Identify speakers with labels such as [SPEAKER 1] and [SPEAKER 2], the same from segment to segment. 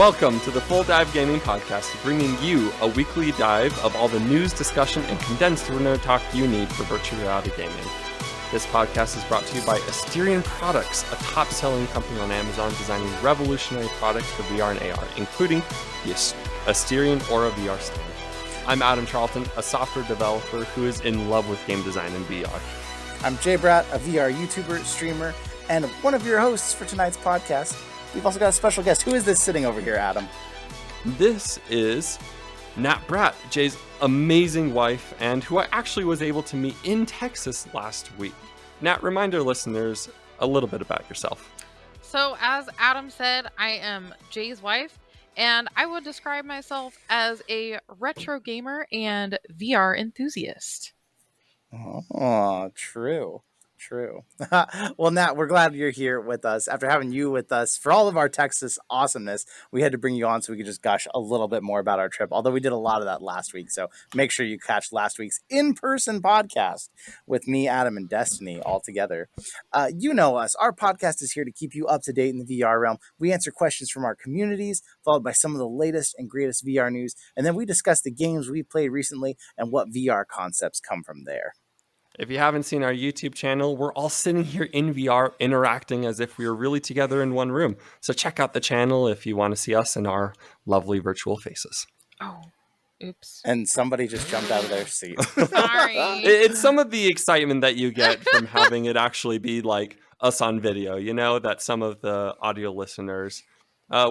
[SPEAKER 1] Welcome to the Full Dive Gaming Podcast, bringing you a weekly dive of all the news, discussion, and condensed nerd talk you need for virtual reality gaming. This podcast is brought to you by Asterion Products, a top-selling company on Amazon designing revolutionary products for VR and AR, including the Asterion Aura VR stand. I'm Adam Charlton, a software developer who is in love with game design and VR.
[SPEAKER 2] I'm NatBratt, a VR YouTuber, streamer, and one of your hosts for tonight's podcast. We've also got a special guest. Who is this sitting over here, Adam?
[SPEAKER 1] This is NatBratt, Jay's amazing wife, and who I actually was able to meet in Texas last week. Nat, remind our listeners a little bit about yourself.
[SPEAKER 3] So, as Adam said, I am Jay's wife, and I would describe myself as a retro gamer and VR enthusiast.
[SPEAKER 2] Oh, true. Well, Nat, we're glad you're here with us. After having you with us for all of our Texas awesomeness, we had to bring you on so we could just gush a little bit more about our trip, although we did a lot of that last week. So make sure you catch last week's in-person podcast with me, Adam, and Destiny all together. You know us. Our podcast is here to keep you up to date in the VR realm. We answer questions from our communities, followed by some of the latest and greatest VR news, and then we discuss the games we played recently and what VR concepts come from there.
[SPEAKER 1] If you haven't seen our YouTube channel, we're all sitting here in VR interacting as if we were really together in one room. So check out the channel if you want to see us and our lovely virtual faces.
[SPEAKER 3] Oh, oops.
[SPEAKER 2] And somebody just jumped out of their seat.
[SPEAKER 3] Sorry.
[SPEAKER 1] It's some of the excitement that you get from having it actually be like us on video, you know, that some of the audio listeners,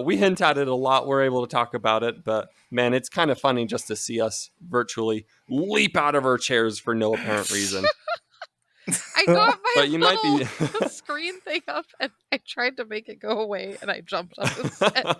[SPEAKER 1] we hint at it a lot. We're able to talk about it, but man, it's kind of funny just to see us virtually leap out of our chairs for no apparent reason.
[SPEAKER 3] I got my
[SPEAKER 1] But you might be
[SPEAKER 3] screen thing up, and I tried to make it go away, and I jumped up instead.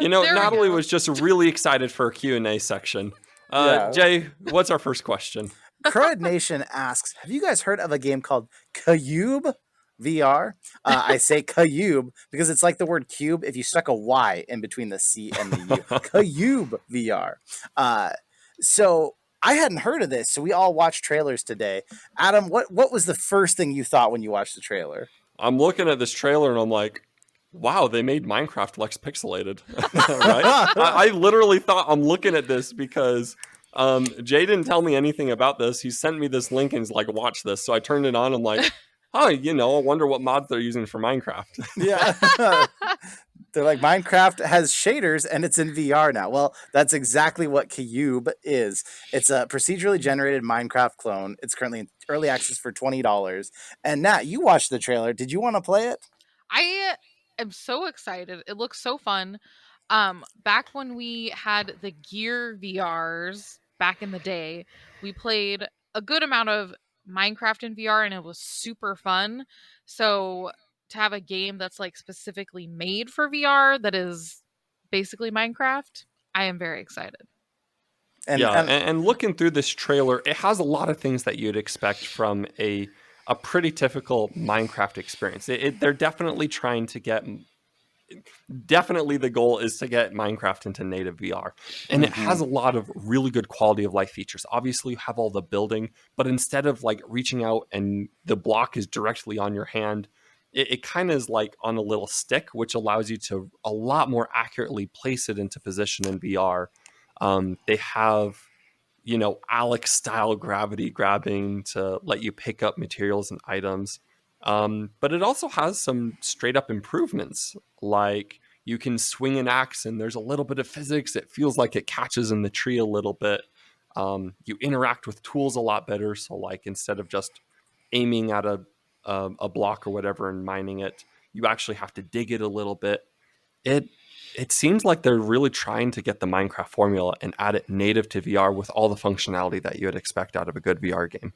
[SPEAKER 1] You know, Natalie was just really excited for a Q&A section. Jay, what's our first question?
[SPEAKER 2] Croyd Nation asks, have you guys heard of a game called Cyube VR? I say Cyube because it's like the word cube if you stuck a Y in between the C and the U. Cyube VR. So I hadn't heard of this, so we all watched trailers today. Adam, what was the first thing you thought when you watched the trailer?
[SPEAKER 1] I'm looking at this trailer and I'm like, wow, they made Minecraft less pixelated. Right? I literally thought I'm looking at this because Jay didn't tell me anything about this. He sent me this link and he's like, watch this. So I turned it on. I'm like, oh, you know, I wonder what mods they're using for Minecraft.
[SPEAKER 2] Yeah. They're like, Minecraft has shaders and it's in VR now. Well, that's exactly what Cyube is. It's a procedurally generated Minecraft clone. It's currently in early access for $20. And Nat, you watched the trailer. Did you want to play it?
[SPEAKER 3] I am so excited. It looks so fun. Back when we had the Gear VRs back in the day, we played a good amount of Minecraft in VR and it was super fun. So to have a game that's like specifically made for VR that is basically Minecraft, I am very excited.
[SPEAKER 1] And looking through this trailer, it has a lot of things that you'd expect from a pretty typical Minecraft experience. They're definitely trying to get... Definitely the goal is to get Minecraft into native VR. And it has a lot of really good quality of life features. Obviously, you have all the building, but instead of like reaching out and the block is directly on your hand, it kind of is like on a little stick, which allows you to a lot more accurately place it into position in VR. They have, you know, Alex-style gravity grabbing to let you pick up materials and items. But it also has some straight up improvements, like you can swing an axe and there's a little bit of physics. It feels like it catches in the tree a little bit. You interact with tools a lot better. So like instead of just aiming at a block or whatever and mining it, you actually have to dig it a little bit. It seems like they're really trying to get the Minecraft formula and add it native to VR with all the functionality that you would expect out of a good VR game.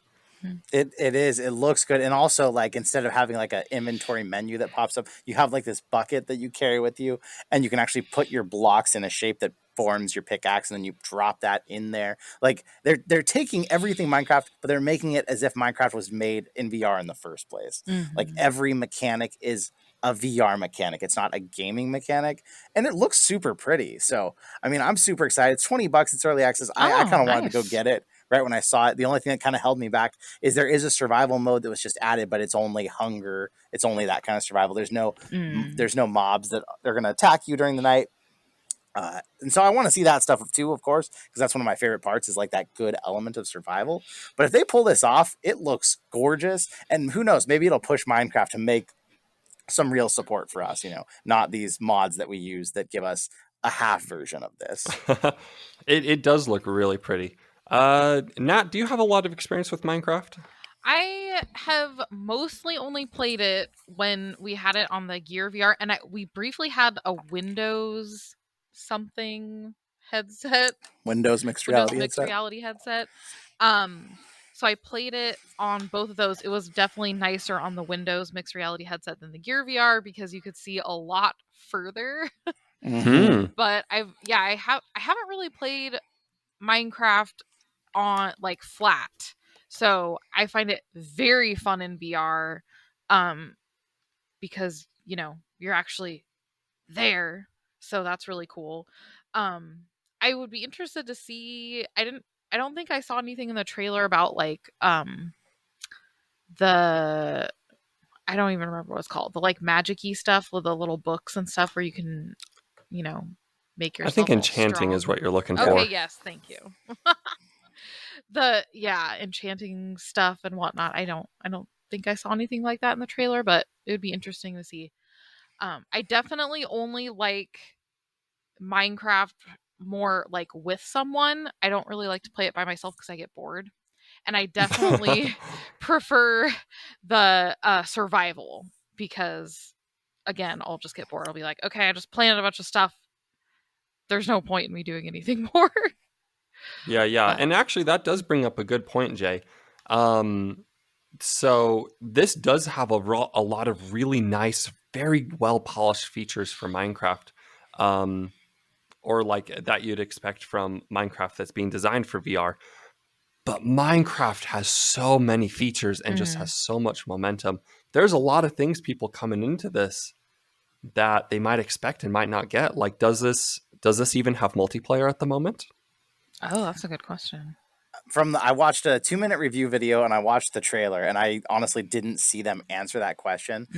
[SPEAKER 2] It is. It looks good. And also, like, instead of having like an inventory menu that pops up, you have like this bucket that you carry with you, and you can actually put your blocks in a shape that forms your pickaxe, and then you drop that in there. Like they're taking everything Minecraft, but they're making it as if Minecraft was made in VR in the first place. Like every mechanic is a VR mechanic. It's not a gaming mechanic, and it looks super pretty. So, I mean, I'm super excited. It's $20. It's early access. I kind of wanted to go get it right when I saw it. The only thing that kind of held me back is there is a survival mode that was just added, but it's only hunger. It's only that kind of survival. There's no mobs that they're going to attack you during the night. And so I want to see that stuff too, of course, because that's one of my favorite parts is like that good element of survival. But if they pull this off, it looks gorgeous. And who knows, maybe it'll push Minecraft to make some real support for us, not these mods that we use that give us a half version of this.
[SPEAKER 1] It does look really pretty. Nat, do you have a lot of experience with Minecraft?
[SPEAKER 3] I have mostly only played it when we had it on the Gear VR, and we briefly had a Windows something headset.
[SPEAKER 2] Windows mixed reality
[SPEAKER 3] headset. So I played it on both of those. It was definitely nicer on the Windows mixed reality headset than the Gear VR because you could see a lot further. But I haven't really played Minecraft on like flat. So I find it very fun in VR because, you're actually there. So that's really cool. I would be interested to see. I don't think I saw anything in the trailer about like I don't even remember what it's called. The like magic-y stuff with the little books and stuff where you can, make yourself.
[SPEAKER 1] I think enchanting
[SPEAKER 3] strong.
[SPEAKER 1] Is what you're looking for.
[SPEAKER 3] Okay, yes, thank you. Enchanting stuff and whatnot. I don't think I saw anything like that in the trailer, but it would be interesting to see. I definitely only like Minecraft more like with someone. I don't really like to play it by myself because I get bored. And I definitely prefer the survival because, again, I'll just get bored. I'll be like, okay, I just planted a bunch of stuff. There's no point in me doing anything more.
[SPEAKER 1] Yeah. And actually, that does bring up a good point, Jay. So this does have a lot of really nice, very well-polished features for Minecraft. Or like that you'd expect from Minecraft that's being designed for VR. But Minecraft has so many features and just has so much momentum. There's a lot of things people coming into this that they might expect and might not get. Like, does this even have multiplayer at the moment?
[SPEAKER 3] Oh, that's a good question.
[SPEAKER 2] I watched a 2-minute review video and I watched the trailer and I honestly didn't see them answer that question.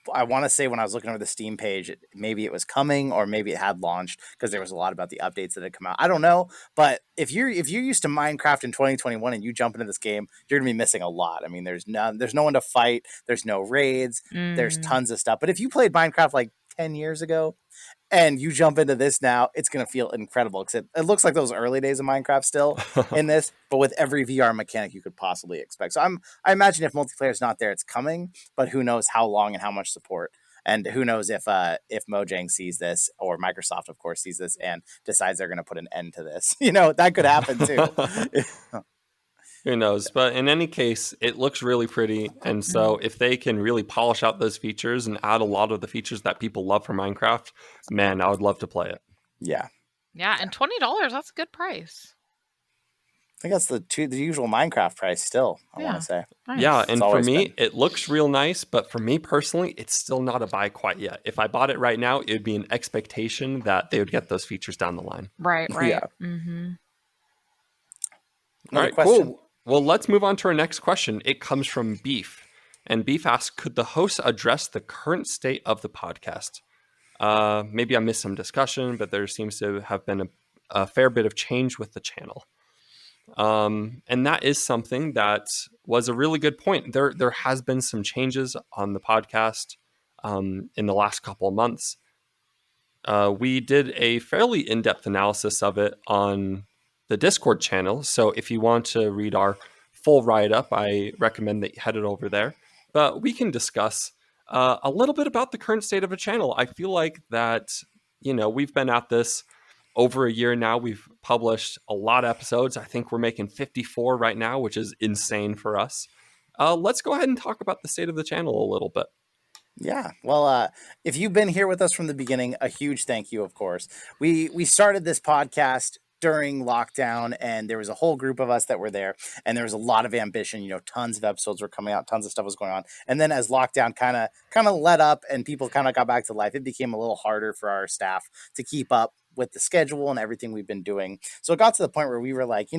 [SPEAKER 2] I want to say when I was looking over the Steam page, maybe it was coming or maybe it had launched because there was a lot about the updates that had come out. I don't know, but if you're used to Minecraft in 2021 and you jump into this game, you're gonna be missing a lot. I mean, there's no one to fight, there's no raids, there's tons of stuff. But if you played Minecraft like 10 years ago and you jump into this now, it's going to feel incredible because it looks like those early days of Minecraft still in this, but with every VR mechanic you could possibly expect. So I imagine if multiplayer is not there, it's coming, but who knows how long and how much support. And who knows if Mojang sees this or Microsoft, of course, sees this and decides they're going to put an end to this. That could happen too.
[SPEAKER 1] Who knows? But in any case, it looks really pretty. And so if they can really polish out those features and add a lot of the features that people love for Minecraft, man, I would love to play it.
[SPEAKER 2] Yeah.
[SPEAKER 3] Yeah, and $20, that's a good price.
[SPEAKER 2] I think that's the usual Minecraft price still, I want to say.
[SPEAKER 1] Nice. Yeah, and for me, it looks real nice, but for me personally, it's still not a buy quite yet. If I bought it right now, it would be an expectation that they would get those features down the line.
[SPEAKER 3] Right.
[SPEAKER 2] Yeah.
[SPEAKER 1] All right, cool. Well, let's move on to our next question. It comes from Beef. And Beef asks, could the host address the current state of the podcast? Maybe I missed some discussion, but there seems to have been a fair bit of change with the channel. And that is something that was a really good point. There has been some changes on the podcast in the last couple of months. We did a fairly in-depth analysis of it on the Discord channel. So if you want to read our full write-up, I recommend that you head it over there. But we can discuss a little bit about the current state of the channel. I feel like that, we've been at this over a year now. We've published a lot of episodes. I think we're making 54 right now, which is insane for us. Let's go ahead and talk about the state of the channel a little bit.
[SPEAKER 2] Yeah. Well, if you've been here with us from the beginning, a huge thank you, of course. We started this podcast during lockdown and there was a whole group of us that were there and there was a lot of ambition, tons of episodes were coming out, tons of stuff was going on. And then as lockdown kind of let up and people kind of got back to life, it became a little harder for our staff to keep up with the schedule and everything we've been doing. So it got to the point where we were like,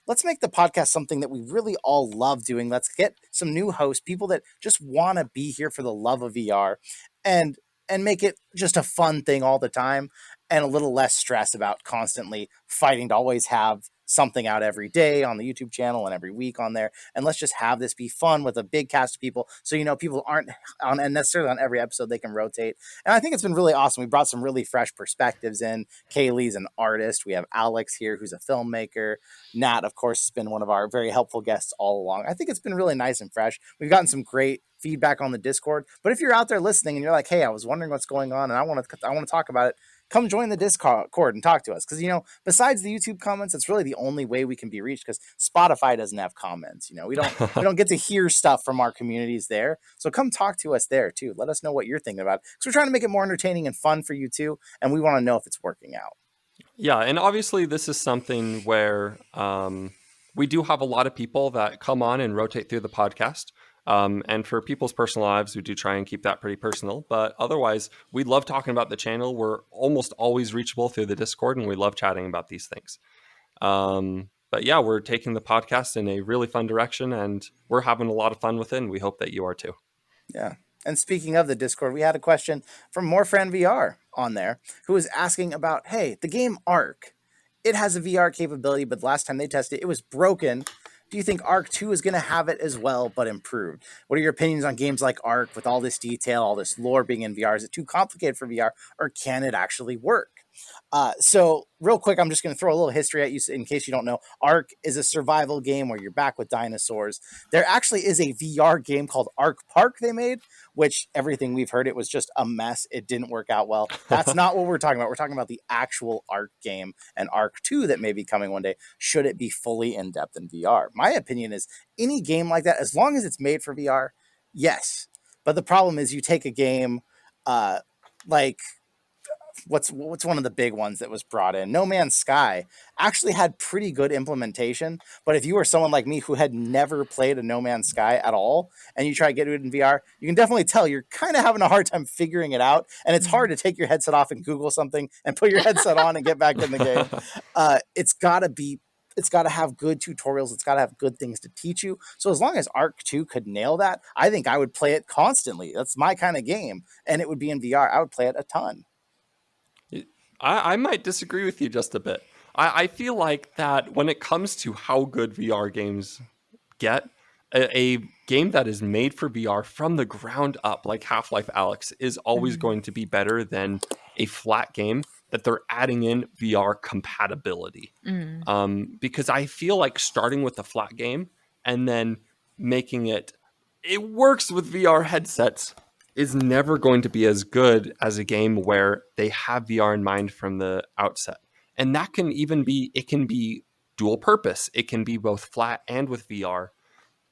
[SPEAKER 2] let's make the podcast something that we really all love doing. Let's get some new hosts, people that just want to be here for the love of VR, and make it just a fun thing all the time, and a little less stress about constantly fighting to always have something out every day on the YouTube channel and every week on there. And let's just have this be fun with a big cast of people. So, people aren't on, and necessarily on every episode, they can rotate. And I think it's been really awesome. We brought some really fresh perspectives in. Kaylee's an artist. We have Alex here, who's a filmmaker. Nat, of course, has been one of our very helpful guests all along. I think it's been really nice and fresh. We've gotten some great feedback on the Discord. But if you're out there listening and you're like, hey, I was wondering what's going on and I want to talk about it, come join the Discord and talk to us. Because, besides the YouTube comments, it's really the only way we can be reached, because Spotify doesn't have comments. We don't get to hear stuff from our communities there. So come talk to us there too. Let us know what you're thinking about it, because we're trying to make it more entertaining and fun for you too. And we want to know if it's working out.
[SPEAKER 1] Yeah. And obviously this is something where we do have a lot of people that come on and rotate through the podcast. And for people's personal lives, we do try and keep that pretty personal. But otherwise, we love talking about the channel. We're almost always reachable through the Discord, and we love chatting about these things. But yeah, we're taking the podcast in a really fun direction, and we're having a lot of fun with it, and we hope that you are too.
[SPEAKER 2] Yeah. And speaking of the Discord, we had a question from Morefriend VR on there, who was asking about, hey, the game Ark, it has a VR capability, but the last time they tested it, it was broken. Do you think Ark 2 is going to have it as well, but improved? What are your opinions on games like Ark with all this detail, all this lore being in VR? Is it too complicated for VR, or can it actually work? So real quick, I'm just going to throw a little history at you in case you don't know. Ark is a survival game where you're back with dinosaurs. There actually is a VR game called Ark Park they made, which everything we've heard, it was just a mess. It didn't work out well. That's not what we're talking about. We're talking about the actual Ark game, and Ark 2 that may be coming one day, should it be fully in-depth in VR. My opinion is any game like that, as long as it's made for VR, yes. But the problem is you take a game like... What's one of the big ones that was brought in? No Man's Sky actually had pretty good implementation, but if you were someone like me who had never played a No Man's Sky at all, and you try to get it in VR, you can definitely tell you're kind of having a hard time figuring it out, and it's hard to take your headset off and Google something and put your headset on and get back in the game. It's got to have good tutorials. It's got to have good things to teach you. So as long as Ark 2 could nail that, I think I would play it constantly. That's my kind of game, and it would be in VR. I would play it a ton.
[SPEAKER 1] I might disagree with you just a bit. I feel like that when it comes to how good VR games get, a game that is made for VR from the ground up, like Half-Life Alyx, is always going to be better than a flat game that they're adding in VR compatibility. Because I feel like starting with a flat game and then making it works with VR headsets is never going to be as good as a game where they have VR in mind from the outset. And that can even be, it can be dual purpose. It can be both flat and with VR.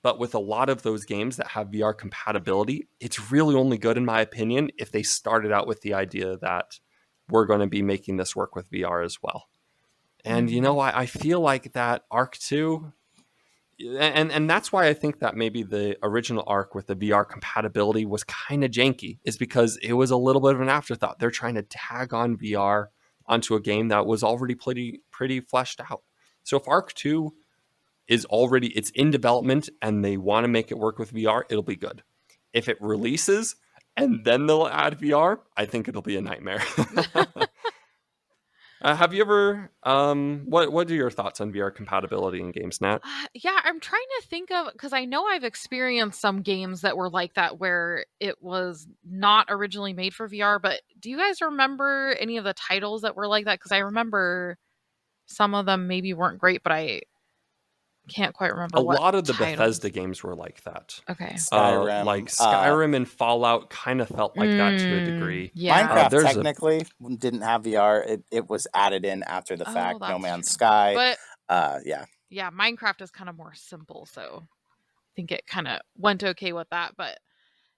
[SPEAKER 1] But with a lot of those games that have VR compatibility, it's really only good, in my opinion, if they started out with the idea that we're going to be making this work with VR as well. And, I feel like that Ark 2... And that's why I think that maybe the original Ark with the VR compatibility was kind of janky, is because it was a little bit of an afterthought. They're trying to tag on VR onto a game that was already pretty fleshed out. So if Ark 2 is it's in development and they want to make it work with VR, it'll be good. If it releases and then they'll add VR, I think it'll be a nightmare. Have you ever, what are your thoughts on VR compatibility in games, Nat?
[SPEAKER 3] Yeah, I'm trying to think of, because I know I've experienced some games that were like that where it was not originally made for VR, but do you guys remember any of the titles that were like that? Because I remember some of them maybe weren't great, but I can't quite remember.
[SPEAKER 1] A lot of the Bethesda games were like that.
[SPEAKER 3] Okay.
[SPEAKER 2] Skyrim.
[SPEAKER 1] Like Skyrim and Fallout kind of felt like that to a degree.
[SPEAKER 3] Yeah.
[SPEAKER 2] Minecraft technically didn't have VR. It was added in after the fact. No Man's Sky.
[SPEAKER 3] But
[SPEAKER 2] yeah.
[SPEAKER 3] Yeah, Minecraft is kind of more simple, so I think it kind of went okay with that. But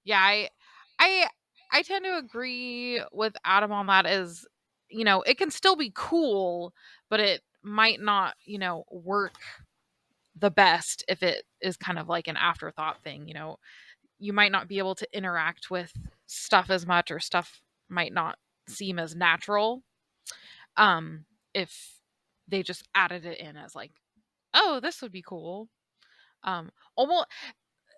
[SPEAKER 3] yeah, I tend to agree with Adam on that. Is, it can still be cool, but it might not, work the best if it is kind of like an afterthought thing. You might not be able to interact with stuff as much, or stuff might not seem as natural. if they just added it in as like, oh, this would be cool. Almost,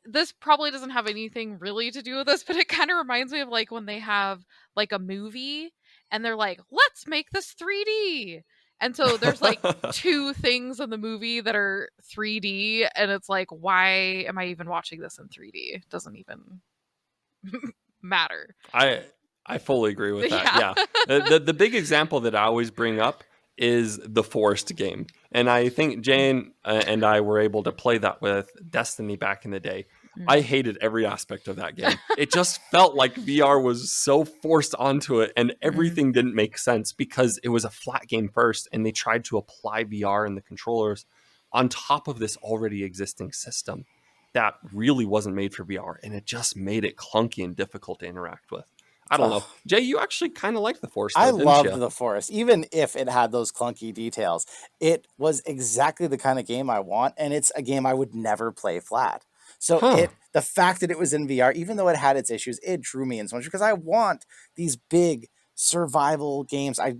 [SPEAKER 3] this probably doesn't have anything really to do with this, but it kind of reminds me of like when they have like a movie and they're like, let's make this 3D. And so there's like 2 things in the movie that are 3D, and it's like, why am I even watching this in 3D? It doesn't even matter.
[SPEAKER 1] I fully agree with that. Yeah. The big example that I always bring up is the Forest game. And I think Jane and I were able to play that with Destiny back in the day. I hated every aspect of that game. It just felt like VR was so forced onto it, and everything didn't make sense because it was a flat game first, and they tried to apply VR and the controllers on top of this already existing system that really wasn't made for VR, and it just made it clunky and difficult to interact with. I don't know. Jay, you actually kind of liked the Forest.
[SPEAKER 2] I loved the Forest. Even if it had those clunky details, it was exactly the kind of game I want, and it's a game I would never play flat. So the fact that it was in VR, even though it had its issues, it drew me in so much because I want these big survival games. I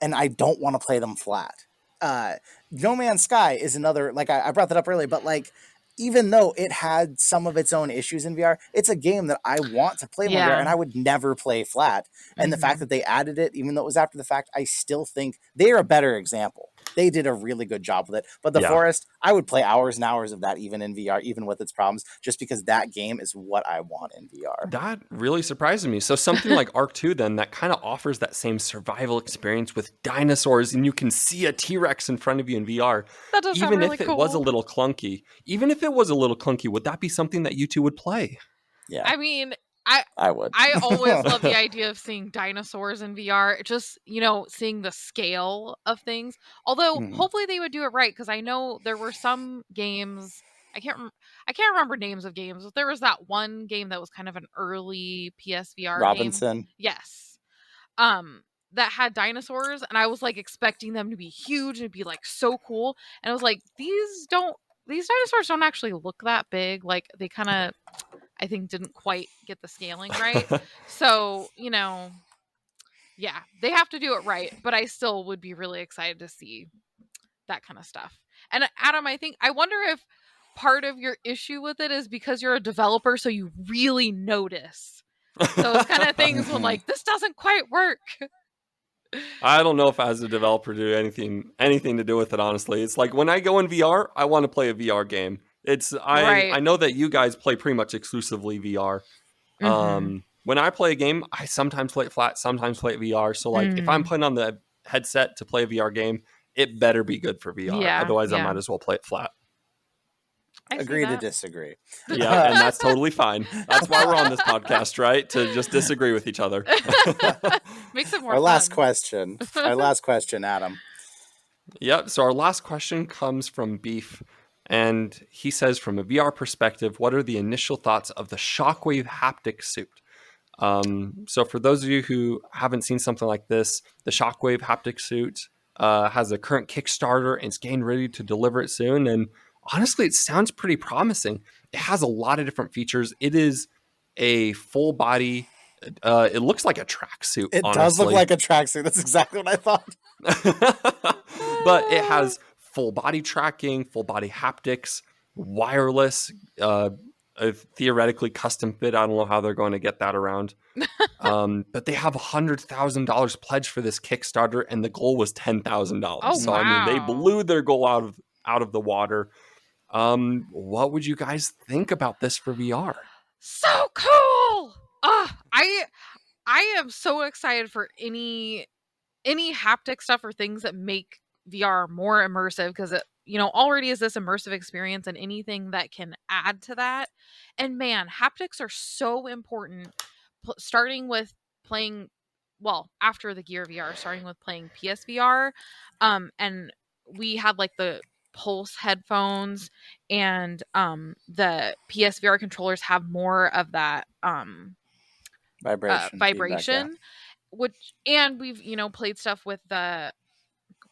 [SPEAKER 2] don't want to play them flat. No Man's Sky is another, like I brought that up earlier, but like, even though it had some of its own issues in VR, it's a game that I want to play in VR, and I would never play flat. And the fact that they added it, even though it was after the fact, I still think they are a better example. They did a really good job with it. But the Forest, I would play hours and hours of that even in VR, even with its problems, just because that game is what I want in VR.
[SPEAKER 1] That really surprises me. So something like Arc 2 then, that kind of offers that same survival experience with dinosaurs, and you can see a T-Rex in front of you in VR.
[SPEAKER 3] That does sound really
[SPEAKER 1] cool.
[SPEAKER 3] Even if it
[SPEAKER 1] was a little clunky, would that be something that you two would play?
[SPEAKER 2] Yeah.
[SPEAKER 3] I mean,
[SPEAKER 2] I would.
[SPEAKER 3] I always love the idea of seeing dinosaurs in VR. Just, seeing the scale of things. Although, hopefully they would do it right, because I know there were some games. I can't remember names of games, but there was that one game that was kind of an early PSVR
[SPEAKER 2] Robinson.
[SPEAKER 3] game. Yes. That had dinosaurs, and I was like expecting them to be huge and be like so cool. And I was like, these dinosaurs don't actually look that big. Like, they kind of, I think, didn't quite get the scaling right. So, yeah, they have to do it right. But I still would be really excited to see that kind of stuff. And Adam, I wonder if part of your issue with it is because you're a developer, so you really notice those kind of things when like, this doesn't quite work.
[SPEAKER 1] I don't know if as a developer do anything to do with it, honestly. It's like when I go in VR, I want to play a VR game. I know that you guys play pretty much exclusively VR. When I play a game, I sometimes play it flat, sometimes play it VR. So like if I'm putting on the headset to play a VR game, it better be good for VR. Otherwise I might as well play it flat.
[SPEAKER 2] Agree to disagree.
[SPEAKER 1] Yeah, and that's totally fine. That's why we're on this podcast, right? To just disagree with each other.
[SPEAKER 3] Makes it more
[SPEAKER 2] fun. Our last question, Adam.
[SPEAKER 1] Yep, so our last question comes from Beef, and he says, from a VR perspective, what are the initial thoughts of the ShockWave Haptic suit? So for those of you who haven't seen something like this, the ShockWave Haptic suit has a current Kickstarter, and it's getting ready to deliver it soon, and honestly, it sounds pretty promising. It has a lot of different features. It is a full body. It looks like a tracksuit.
[SPEAKER 2] It does look like a tracksuit. That's exactly what I thought.
[SPEAKER 1] But it has full body tracking, full body haptics, wireless, theoretically custom fit. I don't know how they're going to get that around. But they have $100,000 pledged for this Kickstarter, and the goal was $10,000.
[SPEAKER 3] Oh,
[SPEAKER 1] so
[SPEAKER 3] wow.
[SPEAKER 1] I mean, they blew their goal out of the water. What would you guys think about this for VR?
[SPEAKER 3] So cool! I am so excited for any haptic stuff or things that make VR more immersive, because it already is this immersive experience, and anything that can add to that. And man, haptics are so important. Starting with playing, after the Gear VR, starting with playing PSVR, and we had like the Pulse headphones, and the PSVR controllers have more of that vibration, which, and we've played stuff with the,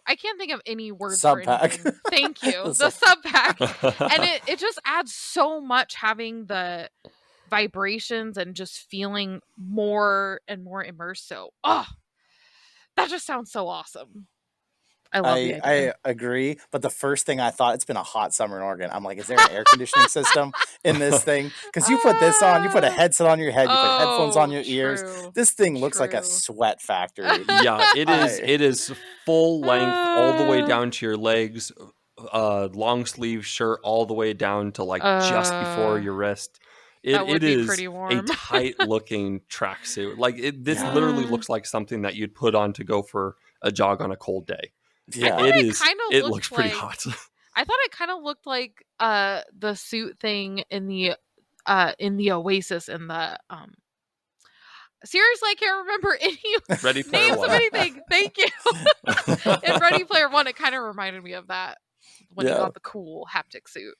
[SPEAKER 3] I can't think of any words
[SPEAKER 2] sub
[SPEAKER 3] for anything. Thank you. The sub pack. And it just adds so much, having the vibrations and just feeling more and more immersed. So That just sounds so awesome. I love the
[SPEAKER 2] I
[SPEAKER 3] idea.
[SPEAKER 2] agree, but the first thing I thought, it's been a hot summer in Oregon. I'm like, is there an air conditioning system in this thing? Because you put this on, you put a headset on your head, you put headphones on your ears. This thing looks like a sweat factory.
[SPEAKER 1] Yeah, it is. It is full length all the way down to your legs, long sleeve shirt all the way down to like just before your wrist. It is
[SPEAKER 3] pretty warm.
[SPEAKER 1] a tight looking tracksuit. Like this literally looks like something that you'd put on to go for a jog on a cold day.
[SPEAKER 2] Yeah,
[SPEAKER 1] it looks pretty hot.
[SPEAKER 3] I thought it kind of looked like the suit thing in the Oasis in the seriously, I can't remember any
[SPEAKER 1] Ready Player
[SPEAKER 3] names
[SPEAKER 1] One.
[SPEAKER 3] of anything. Thank you. In Ready Player One, it kind of reminded me of that when you got the cool haptic suit.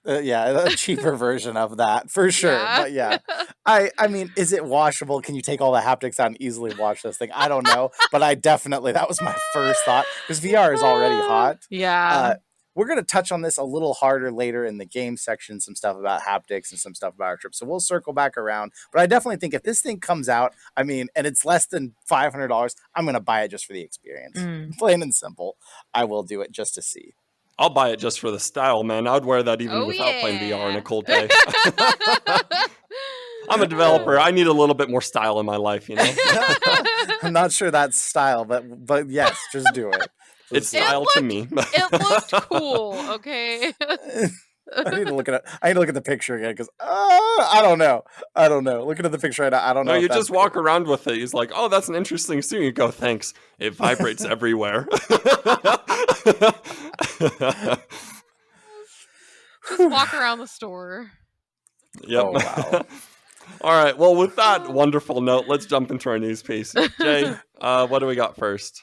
[SPEAKER 2] A cheaper version of that for sure.
[SPEAKER 3] Yeah.
[SPEAKER 2] But yeah, I mean, is it washable? Can you take all the haptics out and easily wash this thing? I don't know, but that was my first thought, because VR is already hot.
[SPEAKER 3] Yeah.
[SPEAKER 2] We're going to touch on this a little harder later in the game section, some stuff about haptics and some stuff about our trip. So we'll circle back around. But I definitely think if this thing comes out, I mean, and it's less than $500, I'm going to buy it just for the experience. Plain and simple. I will do it just to see.
[SPEAKER 1] I'll buy it just for the style, man. I'd wear that even without playing VR on a cold day. I'm a developer. I need a little bit more style in my life, you know?
[SPEAKER 2] I'm not sure that's style, but yes, just do it.
[SPEAKER 1] It's style to me.
[SPEAKER 3] It looked cool, okay?
[SPEAKER 2] I need to look at the picture again, because I don't know. Looking at the picture right now, I don't know.
[SPEAKER 1] No, you just walk around with it. He's like, oh, that's an interesting suit. You go, thanks. It vibrates everywhere.
[SPEAKER 3] Just walk around the store.
[SPEAKER 1] Yep.
[SPEAKER 2] Oh, wow.
[SPEAKER 1] All right. Well, with that wonderful note, let's jump into our news piece. Jay, what do we got first?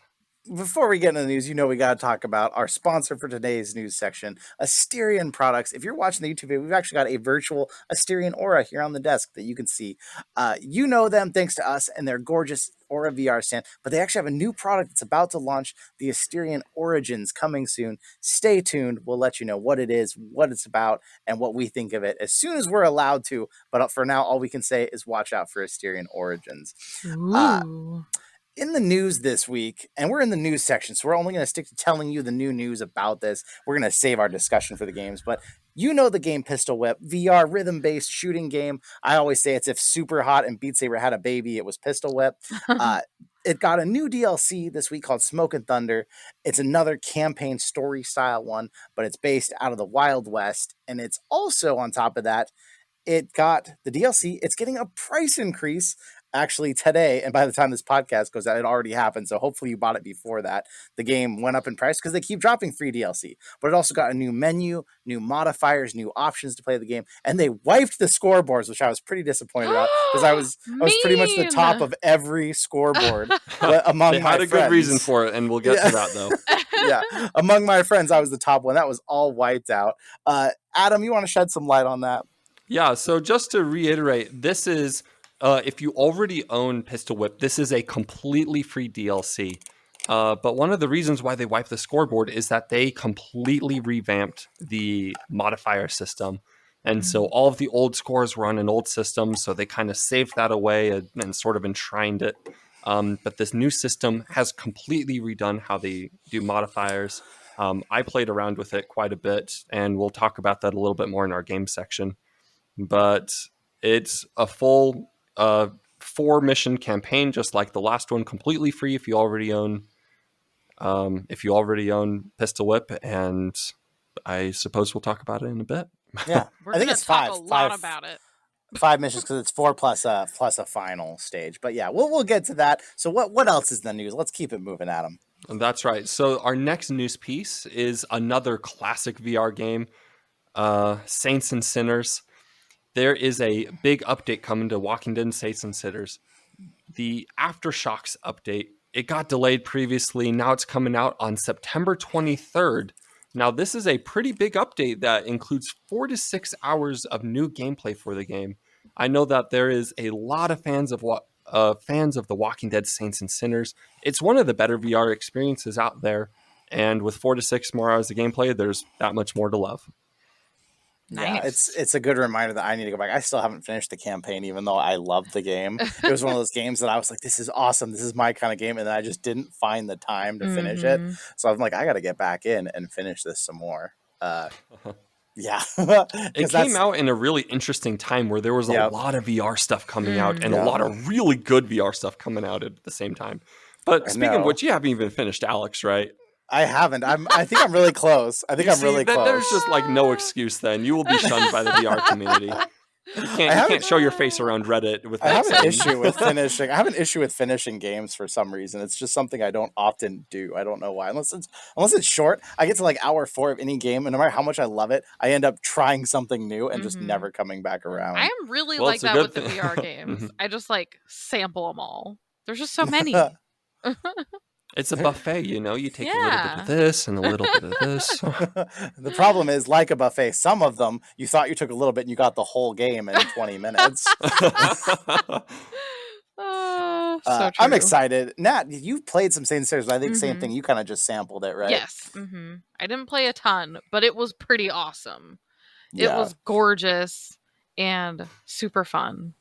[SPEAKER 2] Before we get into the news, we got to talk about our sponsor for today's news section, Asterion Products. If you're watching the YouTube video, we've actually got a virtual Asterion Aura here on the desk that you can see. You know them thanks to us and their gorgeous Aura VR stand, but they actually have a new product that's about to launch, the Asterion Origins, coming soon. Stay tuned. We'll let you know what it is, what it's about, and what we think of it as soon as we're allowed to. But for now, all we can say is watch out for Asterion Origins.
[SPEAKER 3] Ooh.
[SPEAKER 2] In the news this week, and we're in the news section, so we're only going to stick to telling you the new news about this. We're going to save our discussion for the games, but you know the game Pistol Whip, VR rhythm-based shooting game. I always say it's if Super Hot and Beat Saber had a baby, it was Pistol Whip. It got a new DLC this week called Smoke and Thunder. It's another campaign story style one, but it's based out of the Wild West, and it's also, on top of that, it got the DLC. It's getting a price increase actually today, and by the time this podcast goes out, it already happened, so hopefully you bought it before that. The game went up in price because they keep dropping free DLC, but it also got a new menu, new modifiers, new options to play the game, and they wiped the scoreboards, which I was pretty disappointed about, because I was pretty much the top of every scoreboard among
[SPEAKER 1] they had a good reason for it, and we'll get to that though.
[SPEAKER 2] Yeah, among my friends, I was the top one. That was all wiped out. Adam, you want to shed some light on that?
[SPEAKER 1] Yeah, so just to reiterate, this is if you already own Pistol Whip, this is a completely free DLC. But one of the reasons why they wiped the scoreboard is that they completely revamped the modifier system. And so all of the old scores were on an old system, so they kind of saved that away and sort of enshrined it. But this new system has completely redone how they do modifiers. I played around with it quite a bit, and we'll talk about that a little bit more in our game section. But it's a full 4-mission campaign, just like the last one, completely free if you already own Pistol Whip, and I suppose we'll talk about it in a bit.
[SPEAKER 2] Yeah, I think it's five.
[SPEAKER 3] A lot about it.
[SPEAKER 2] 5 missions, because it's 4 plus a final stage. But yeah, we'll get to that. So what else is in the news? Let's keep it moving, Adam.
[SPEAKER 1] That's right. So our next news piece is another classic VR game, Saints and Sinners. There is a big update coming to Walking Dead Saints and Sinners. The Aftershocks update, it got delayed previously. Now it's coming out on September 23rd. Now, this is a pretty big update that includes 4 to 6 hours of new gameplay for the game. I know that there is a lot of fans of The Walking Dead Saints and Sinners. It's one of the better VR experiences out there. And with 4 to 6 more hours of gameplay, there's that much more to love.
[SPEAKER 2] Yeah,
[SPEAKER 3] Nice.
[SPEAKER 2] it's a good reminder that I need to go back. I still haven't finished the campaign, even though I loved the game. It was one of those games that I was like, "This is awesome. This is my kind of game," and then I just didn't find the time to finish it. So I'm like, I got to get back in and finish this some more. Yeah,
[SPEAKER 1] it came out in a really interesting time where there was a lot of VR stuff coming out and a lot of really good VR stuff coming out at the same time. But speaking of which, you haven't even finished Alex, right?
[SPEAKER 2] I haven't. I think I'm really close. Close.
[SPEAKER 1] There's just like no excuse then. You will be shunned by the VR community. You can't show your face around Reddit with.
[SPEAKER 2] I have an issue with finishing. I have an issue with finishing games for some reason. It's just something I don't often do. I don't know why. Unless it's short, I get to like hour 4 of any game, and no matter how much I love it, I end up trying something new and just never coming back around.
[SPEAKER 3] I am really like that with the VR games. I just like sample them all. There's just so many.
[SPEAKER 1] It's a buffet, you know. You take a little bit of this and a little bit of this.
[SPEAKER 2] The problem is, like a buffet, some of them you thought you took a little bit and you got the whole game in 20 minutes.
[SPEAKER 3] So
[SPEAKER 2] I'm excited. Nat, you've played some Saints Stairs, but I think same thing. You kind of just sampled it, right?
[SPEAKER 3] Yes. I didn't play a ton, but it was pretty awesome. It was gorgeous and super fun.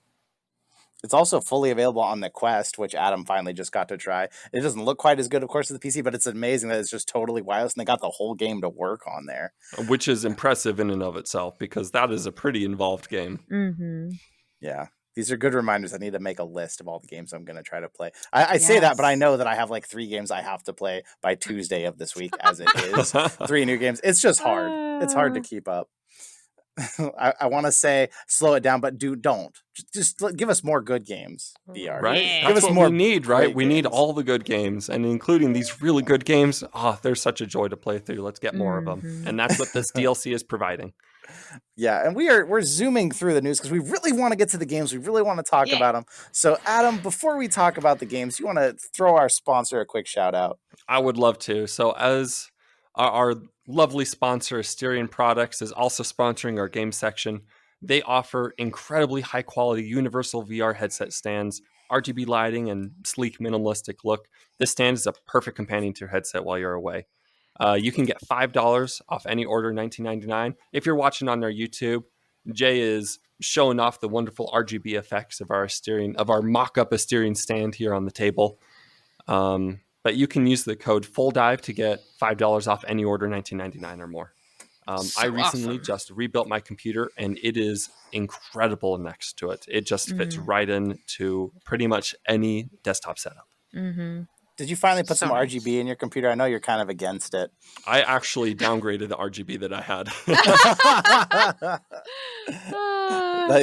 [SPEAKER 2] It's also fully available on the Quest, which Adam finally just got to try. It doesn't look quite as good, of course, as the PC, but it's amazing that it's just totally wireless, and they got the whole game to work on there.
[SPEAKER 1] Which is impressive in and of itself, because that is a pretty involved game.
[SPEAKER 2] Yeah. These are good reminders. I need to make a list of all the games I'm going to try to play. I say that, but I know that I have like 3 games I have to play by Tuesday of this week, as it is. 3 new games. It's just hard. It's hard to keep up. I want to say slow it down, but don't. Just give us more good games, VR.
[SPEAKER 1] Right?
[SPEAKER 3] Yeah.
[SPEAKER 1] Give us
[SPEAKER 2] more.
[SPEAKER 1] We need, right? We need all the good games, and including these really good games. They're such a joy to play through. Let's get more of them, and that's what this DLC is providing.
[SPEAKER 2] Yeah, and we're zooming through the news because we really want to get to the games. We really want to talk about them. So, Adam, before we talk about the games, you want to throw our sponsor a quick shout out?
[SPEAKER 1] I would love to. So, as our lovely sponsor, Asterion Products, is also sponsoring our game section. They offer incredibly high quality universal VR headset stands, RGB lighting, and sleek minimalistic look. This stand is a perfect companion to your headset while you're away. You can get $5 off any order, $19.99. If you're watching on our YouTube, Jay is showing off the wonderful RGB effects of our mock-up Asterion stand here on the table. But you can use the code FULLDIVE to get $5 off any order, $19.99 or more. I recently just rebuilt my computer, and it is incredible next to it. It just fits right into pretty much any desktop setup.
[SPEAKER 2] Did you finally put some RGB in your computer? I know you're kind of against it.
[SPEAKER 1] I actually downgraded the RGB that I
[SPEAKER 2] had.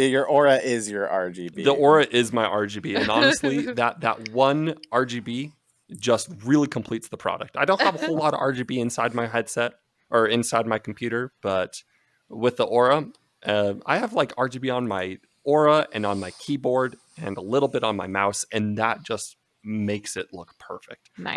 [SPEAKER 2] Your Aura is your RGB.
[SPEAKER 1] The Aura is my RGB. And honestly, that one RGB just really completes the product. I don't have a whole lot of RGB inside my headset or inside my computer, but with the Aura, I have like RGB on my Aura and on my keyboard and a little bit on my mouse, and that just makes it look perfect.
[SPEAKER 3] Nice.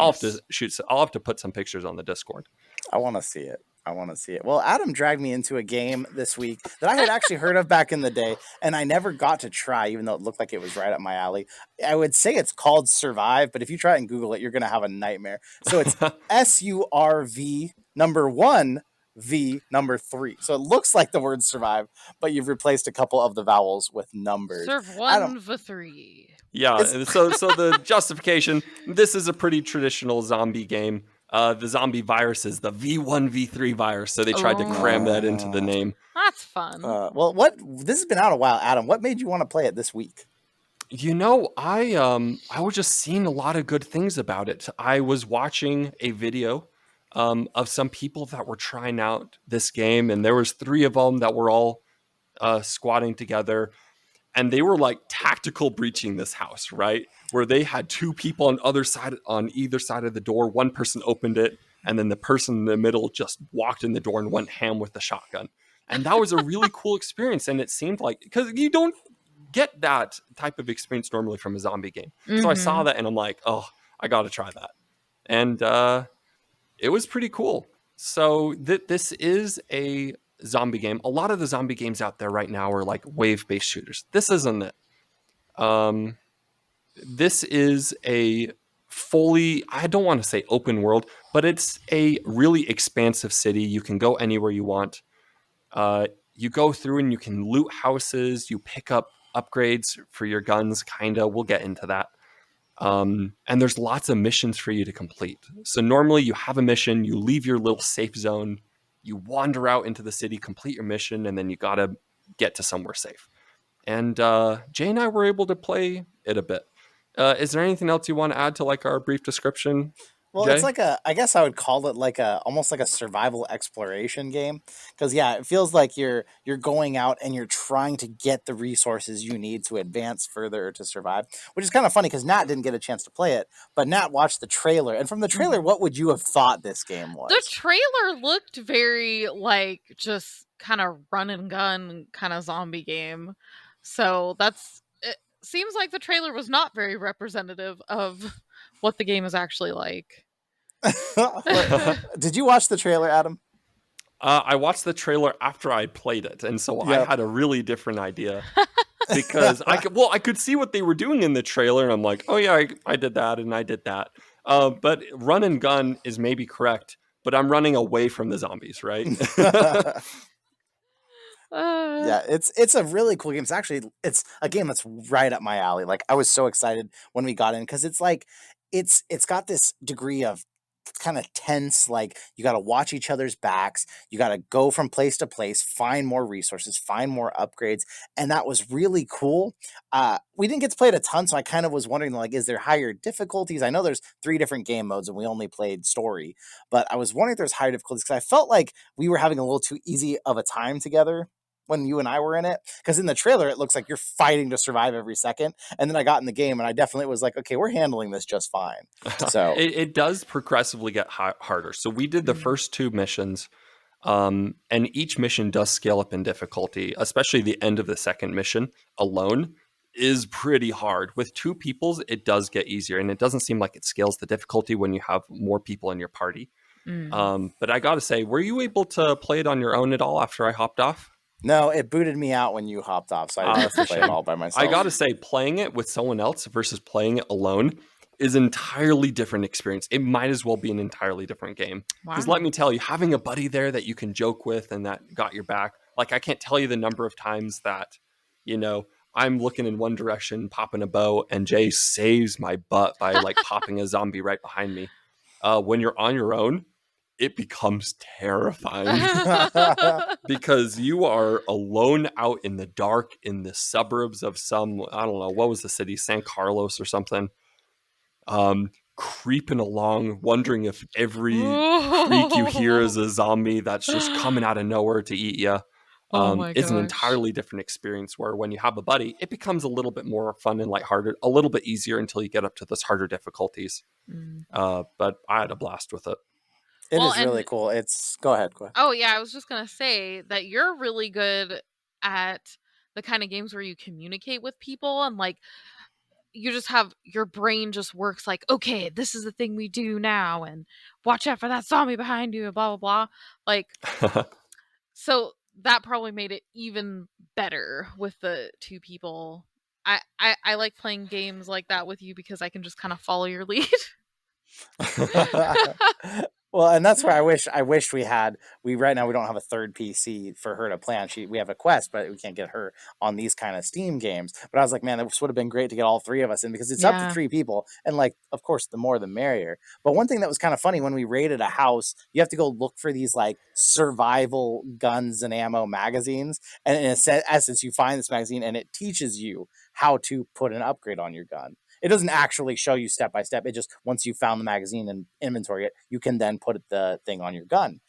[SPEAKER 1] I'll have to put some pictures on the Discord.
[SPEAKER 2] I want to see it. Well, Adam dragged me into a game this week that I had actually heard of back in the day, and I never got to try, even though it looked like it was right up my alley. I would say it's called Survive, but if you try and Google it, you're going to have a nightmare. So it's SURV1V3. So it looks like the word survive, but you've replaced a couple of the vowels with numbers.
[SPEAKER 3] SURV1V3.
[SPEAKER 1] Yeah, so the justification, this is a pretty traditional zombie game. The zombie virus is the V1V3 virus, so they tried to cram that into the name.
[SPEAKER 3] That's fun.
[SPEAKER 2] This has been out a while, Adam. What made you want to play it this week?
[SPEAKER 1] You know, I was just seeing a lot of good things about it. I was watching a video of some people that were trying out this game, and there was 3 of them that were all squatting together. And they were like tactical breaching this house, right? Where they had 2 people on either side of the door. One person opened it, and then the person in the middle just walked in the door and went ham with the shotgun. And that was a really cool experience. And it seemed like, because you don't get that type of experience normally from a zombie game. So I saw that and I'm like, oh, I got to try that. And it was pretty cool. So this is a zombie game. A lot of the zombie games out there right now are like wave-based shooters. This isn't it. This is a fully, I don't want to say open world, but it's a really expansive city. You can go anywhere you want. you go through and you can loot houses, you pick up upgrades for your guns, kinda. We'll get into that. And there's lots of missions for you to complete. So normally you have a mission, you leave your little safe zone, you wander out into the city, complete your mission, and then you gotta get to somewhere safe. And Jay and I were able to play it a bit. Is there anything else you want to add to like our brief description?
[SPEAKER 2] Well,
[SPEAKER 1] Jay?
[SPEAKER 2] it's like I guess I would call it like almost like a survival exploration game. Because yeah, it feels like you're going out and you're trying to get the resources you need to advance further to survive. Which is kind of funny because Nat didn't get a chance to play it, but Nat watched the trailer. And from the trailer, what would you have thought this game was?
[SPEAKER 3] The trailer looked very like just kind of run and gun kind of zombie game. So it seems like the trailer was not very representative of what the game is actually like.
[SPEAKER 2] Did you watch the trailer, Adam?
[SPEAKER 1] I watched the trailer after I played it, and so I had a really different idea because I could see what they were doing in the trailer, and I'm like, oh yeah, I did that and I did that. But run and gun is maybe correct, but I'm running away from the zombies, right?
[SPEAKER 2] Yeah, it's a really cool game. It's a game that's right up my alley. Like I was so excited when we got in because it's like it's got this degree of kind of tense, like you got to watch each other's backs, you got to go from place to place, find more resources, find more upgrades, and that was really cool. We didn't get to play it a ton, so I kind of was wondering, like, is there higher difficulties? I know there's 3 different game modes and we only played story, but I was wondering if there's higher difficulties because I felt like we were having a little too easy of a time together when you and I were in it, because in the trailer it looks like you're fighting to survive every second, and then I got in the game and I definitely was like, okay, we're handling this just fine. So
[SPEAKER 1] it does progressively get harder. So we did the first 2 missions, and each mission does scale up in difficulty, especially the end of the second mission alone is pretty hard. With 2 peoples, it does get easier, and it doesn't seem like it scales the difficulty when you have more people in your party. But I gotta say, were you able to play it on your own at all after I hopped off?
[SPEAKER 2] No, it booted me out when you hopped off, so I didn't have to play it all by myself.
[SPEAKER 1] I gotta say, playing it with someone else versus playing it alone is an entirely different experience. It might as well be an entirely different game. Because let me tell you, having a buddy there that you can joke with and that got your back, like I can't tell you the number of times that, I'm looking in one direction, popping a bow, and Jay saves my butt by like popping a zombie right behind me. When you're on your own, it becomes terrifying because you are alone out in the dark in the suburbs of some, I don't know, what was the city? San Carlos or something. Creeping along, wondering if every creak you hear is a zombie that's just coming out of nowhere to eat you. It's an entirely different experience where when you have a buddy, it becomes a little bit more fun and lighthearted, a little bit easier until you get up to those harder difficulties. But I had a blast with it.
[SPEAKER 2] It is really cool. Go ahead.
[SPEAKER 3] Oh yeah, I was just gonna say that you're really good at the kind of games where you communicate with people and like you just have your brain just works like, okay, this is the thing we do now, and watch out for that zombie behind you, blah blah blah. Like, so that probably made it even better with the 2 people. I like playing games like that with you because I can just kind of follow your lead.
[SPEAKER 2] Well, and that's where I wish we right now we don't have a third PC for her to play on. We have a Quest, but we can't get her on these kind of Steam games. But I was like, man, this would have been great to get all 3 of us in because it's up to 3 people. And like, of course, the more the merrier. But one thing that was kind of funny when we raided a house, you have to go look for these like survival guns and ammo magazines. And in essence, you find this magazine and it teaches you how to put an upgrade on your gun. It doesn't actually show you step by step. It just, once you found the magazine and inventory it, you can then put the thing on your gun.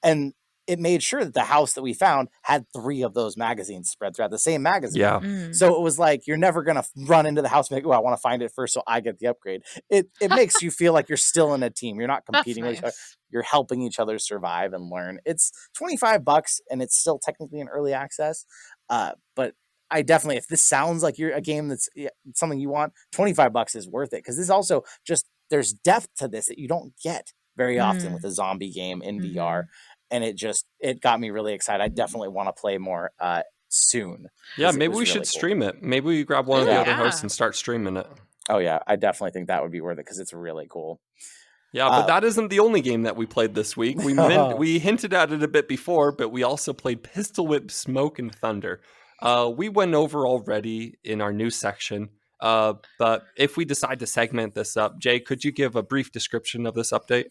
[SPEAKER 2] And it made sure that the house that we found had 3 of those magazines spread throughout the same magazine.
[SPEAKER 1] Yeah.
[SPEAKER 2] So it was like, you're never going to run into the house and be like, oh, I want to find it first so I get the upgrade. It makes you feel like you're still in a team. You're not competing with each other. You're helping each other survive and learn. It's $25 and it's still technically in early access. But I definitely, if this sounds like you're a game that's something you want, $25 is worth it. Because this also just, there's depth to this that you don't get very often with a zombie game in VR. And it got me really excited. I definitely want to play more soon.
[SPEAKER 1] Yeah, maybe we should stream it. Maybe we grab one of the other hosts and start streaming it.
[SPEAKER 2] Oh yeah, I definitely think that would be worth it because it's really cool.
[SPEAKER 1] Yeah, but that isn't the only game that we played this week. We hinted at it a bit before, but we also played Pistol Whip Smoke and Thunder. We went over already in our news section, but if we decide to segment this up, Jay, could you give a brief description of this update?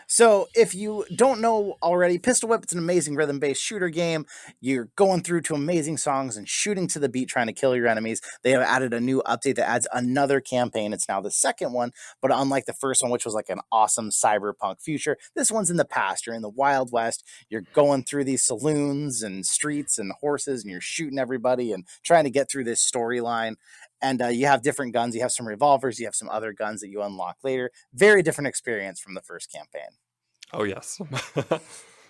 [SPEAKER 2] So if you don't know already, Pistol Whip, it's an amazing rhythm-based shooter game. You're going through to amazing songs and shooting to the beat, trying to kill your enemies. They have added a new update that adds another campaign. It's now the second one, but unlike the first one, which was like an awesome cyberpunk future, this one's in the past. You're in the Wild West. You're going through these saloons and streets and horses, and you're shooting everybody and trying to get through this storyline. And you have different guns. You have some revolvers. You have some other guns that you unlock later. Very different experience from the first campaign.
[SPEAKER 1] Oh, yes.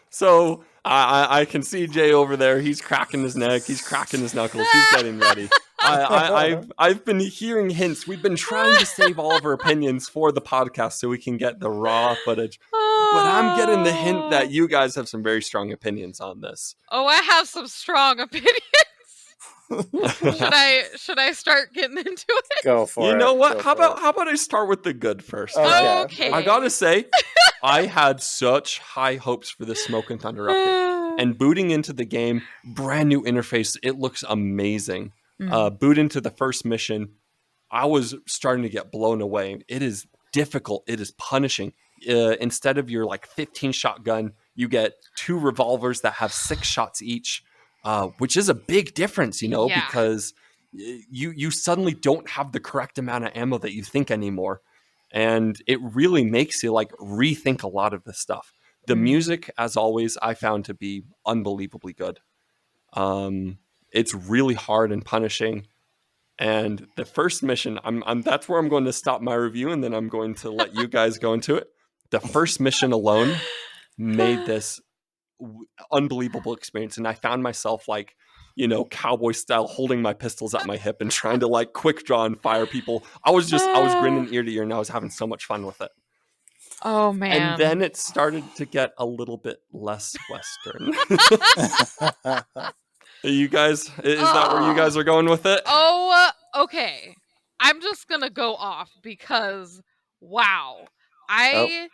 [SPEAKER 1] So I can see Jay over there. He's cracking his neck. He's cracking his knuckles. He's getting ready. I've been hearing hints. We've been trying to save all of our opinions for the podcast so we can get the raw footage. But I'm getting the hint that you guys have some very strong opinions on this.
[SPEAKER 3] Oh, I have some strong opinions. Should I start getting into it?
[SPEAKER 2] Go for it.
[SPEAKER 1] You know what? How about I start with the good first?
[SPEAKER 3] Okay.
[SPEAKER 1] I gotta say, I had such high hopes for the Smoke and Thunder update. And booting into the game, brand new interface, it looks amazing. Boot into the first mission, I was starting to get blown away. It is difficult. It is punishing. Instead of your 15 shot gun, you get 2 revolvers that have 6 shots each. Which is a big difference, because you suddenly don't have the correct amount of ammo that you think anymore. And it really makes you rethink a lot of this stuff. The music, as always, I found to be unbelievably good. It's really hard and punishing. And the first mission, that's where I'm going to stop my review, and then I'm going to let you guys go into it. The first mission alone made this unbelievable experience, and I found myself cowboy style holding my pistols at my hip and trying to quick draw and fire people. I was grinning ear to ear, and I was having so much fun with it.
[SPEAKER 3] Oh man.
[SPEAKER 1] And then it started to get a little bit less Western. You guys, is that where you guys are going with it?
[SPEAKER 3] Oh, okay. I'm just gonna go off because wow. I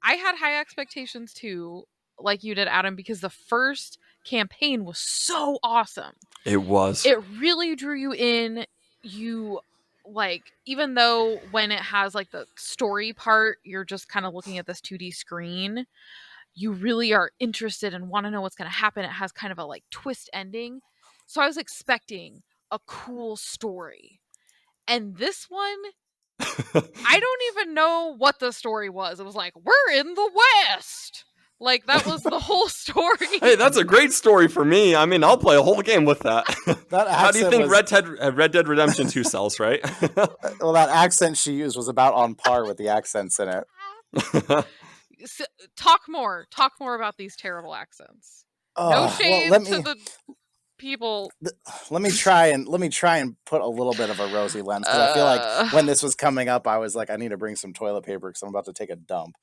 [SPEAKER 3] had high expectations too, like you did, Adam, because the first campaign was so awesome.
[SPEAKER 1] It was.
[SPEAKER 3] It really drew you in. You even though when it has the story part, you're just kind of looking at this 2D screen, you really are interested and want to know what's going to happen. It has kind of a twist ending. So I was expecting a cool story. And this one, I don't even know what the story was. It was we're in the West. That was the whole story.
[SPEAKER 1] Hey, that's a great story for me. I mean, I'll play a whole game with that. How do you think Red Dead Redemption 2 sells, right?
[SPEAKER 2] Well, that accent she used was about on par with the accents in it.
[SPEAKER 3] So, talk more about these terrible accents. No shade to the people.
[SPEAKER 2] Let me try and put a little bit of a rosy lens, because I feel like when this was coming up, I was I need to bring some toilet paper because I'm about to take a dump.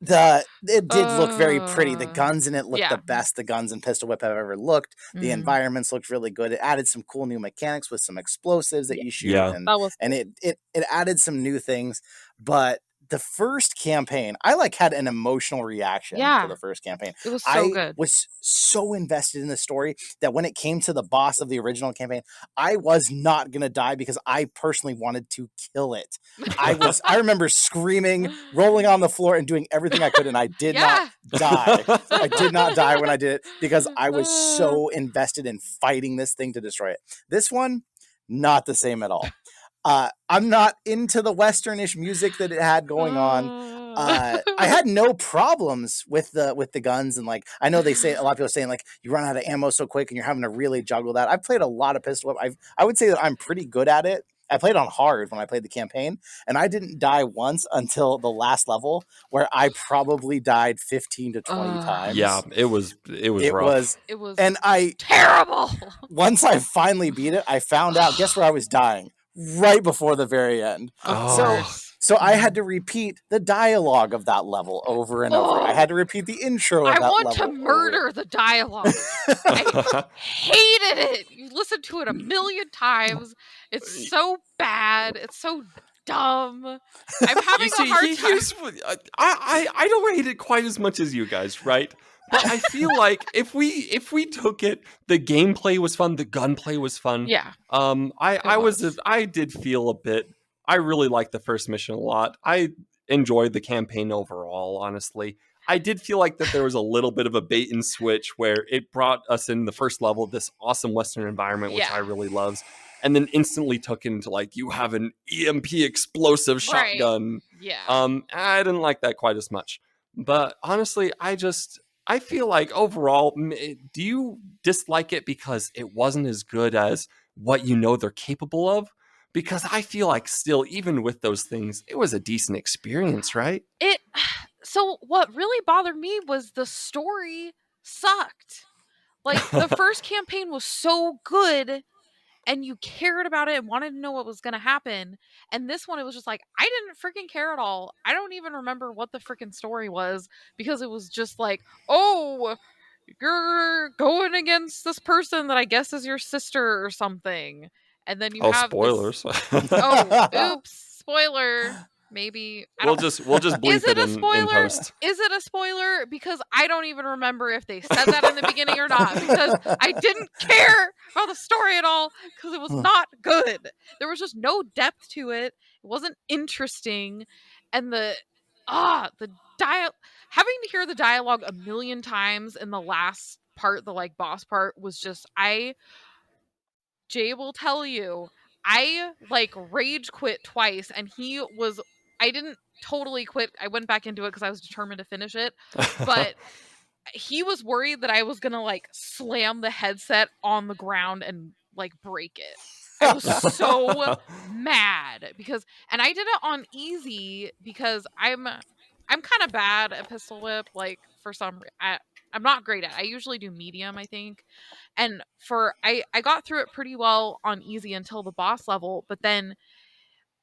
[SPEAKER 2] It did look very pretty. The guns in it looked the best the guns in Pistol Whip have ever looked. The environments looked really good. It added some cool new mechanics with some explosives that you shoot, and it added some new things. But the first campaign, I had an emotional reaction to the first campaign.
[SPEAKER 3] It was so good.
[SPEAKER 2] I was so invested in the story that when it came to the boss of the original campaign, I was not gonna die because I personally wanted to kill it. I remember screaming, rolling on the floor, and doing everything I could, and I did not die. I did not die when I did it because I was so invested in fighting this thing to destroy it. This one, not the same at all. I'm not into the Westernish music that it had going on. I had no problems with the guns, and I know they say, a lot of people are saying you run out of ammo so quick and you're having to really juggle that. I've played a lot of Pistol Whip. I would say that I'm pretty good at it. I played on hard when I played the campaign, and I didn't die once until the last level, where I probably died 15 to 20 times.
[SPEAKER 1] Yeah, it was rough.
[SPEAKER 3] It was
[SPEAKER 2] and
[SPEAKER 3] terrible.
[SPEAKER 2] Once I finally beat it, I found out, guess where I was dying? Right before the very end. So I had to repeat the dialogue of that level over and over. I had to repeat the intro of that level.
[SPEAKER 3] I want to murder the dialogue. I hated it. You listen to it a million times. It's so bad. It's so dumb. I'm having a hard time.
[SPEAKER 1] I don't hate it quite as much as you guys, right? But I feel like if we took it, the gameplay was fun, the gunplay was fun.
[SPEAKER 3] Yeah.
[SPEAKER 1] I did feel a bit. I really liked the first mission a lot. I enjoyed the campaign overall, honestly. I did feel like that there was a little bit of a bait and switch where it brought us in the first level, this awesome Western environment, which I really loves, and then instantly took into like, you have an EMP explosive shotgun.
[SPEAKER 3] Yeah.
[SPEAKER 1] I didn't like that quite as much. But honestly, I feel like overall, do you dislike it because it wasn't as good as what you know they're capable of? Because I feel like still, even with those things, it was a decent experience, right?
[SPEAKER 3] So what really bothered me was the story sucked. Like, the first campaign was so good, and you cared about it and wanted to know what was going to happen. And this one, it was just like, I didn't freaking care at all. I don't even remember what the freaking story was, because it was just like, oh, you're going against this person that I guess is your sister or something. And then you have
[SPEAKER 1] spoilers.
[SPEAKER 3] Oops, spoiler. Maybe
[SPEAKER 1] we'll just bleep it in post.
[SPEAKER 3] Is it a spoiler? Because I don't even remember if they said that in the beginning or not, because I didn't care about the story at all, because it was not good. There was just no depth to it. It wasn't interesting. And having to hear the dialogue a million times in the last part, the like boss part, was just, Jay will tell you, I like rage quit twice, and I didn't totally quit. I went back into it because I was determined to finish it. But he was worried that I was going to like slam the headset on the ground and like break it. I was so mad and I did it on easy because I'm kind of bad at pistol whip. Like, for some reason, I'm not great at it. I usually do medium, I think. And I got through it pretty well on easy until the boss level, but then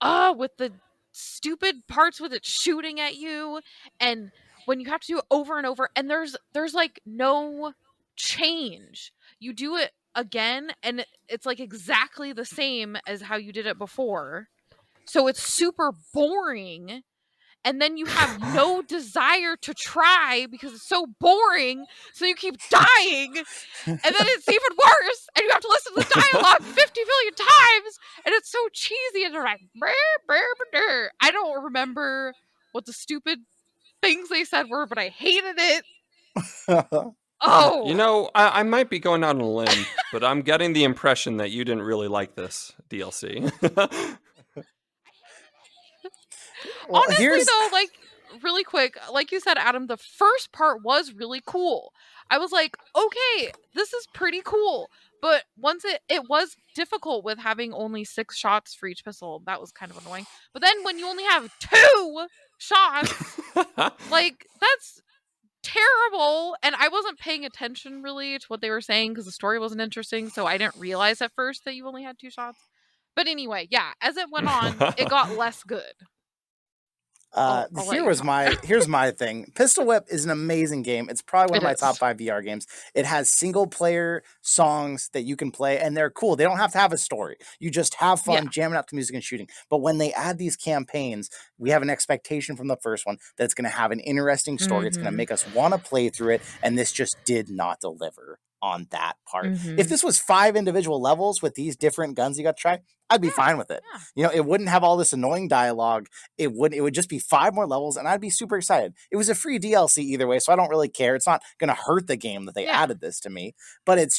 [SPEAKER 3] with the stupid parts with it shooting at you, and when you have to do it over and over, and there's like no change. You do it again and it's like exactly the same as how you did it before. So it's super boring. And then you have no desire to try because it's so boring. So you keep dying. And then it's even worse. And you have to listen to the dialogue 50 million times. And it's so cheesy. And they're like, brr, brr, brr. I don't remember what the stupid things they said were, but I hated it. Oh.
[SPEAKER 1] You know, I might be going out on a limb, but I'm getting the impression that you didn't really like this DLC.
[SPEAKER 2] Well,
[SPEAKER 3] honestly, though, like, really quick, like you said, Adam, the first part was really cool. I was like, okay, this is pretty cool. But once it was difficult with having only 6 shots for each pistol. That was kind of annoying. But then when you only have 2 shots, like, that's terrible. And I wasn't paying attention really to what they were saying because the story wasn't interesting. So I didn't realize at first that you only had 2 shots. But anyway, yeah, as it went on, it got less good.
[SPEAKER 2] Here's my thing. Pistol Whip is an amazing game. It's probably one of my top 5 VR games. It has single player songs that you can play, and they're cool. They don't have to have a story. You just have fun jamming out to music and shooting. But when they add these campaigns, we have an expectation from the first one that it's going to have an interesting story. It's going to make us want to play through it, and this just did not deliver on that part. If this was 5 individual levels with these different guns you got to try, I'd be fine with it. You know, it wouldn't have all this annoying dialogue. It would just be 5 more levels, and I'd be super excited. It was a free DLC either way, so I don't really care. It's not going to hurt the game that they added this to me, but it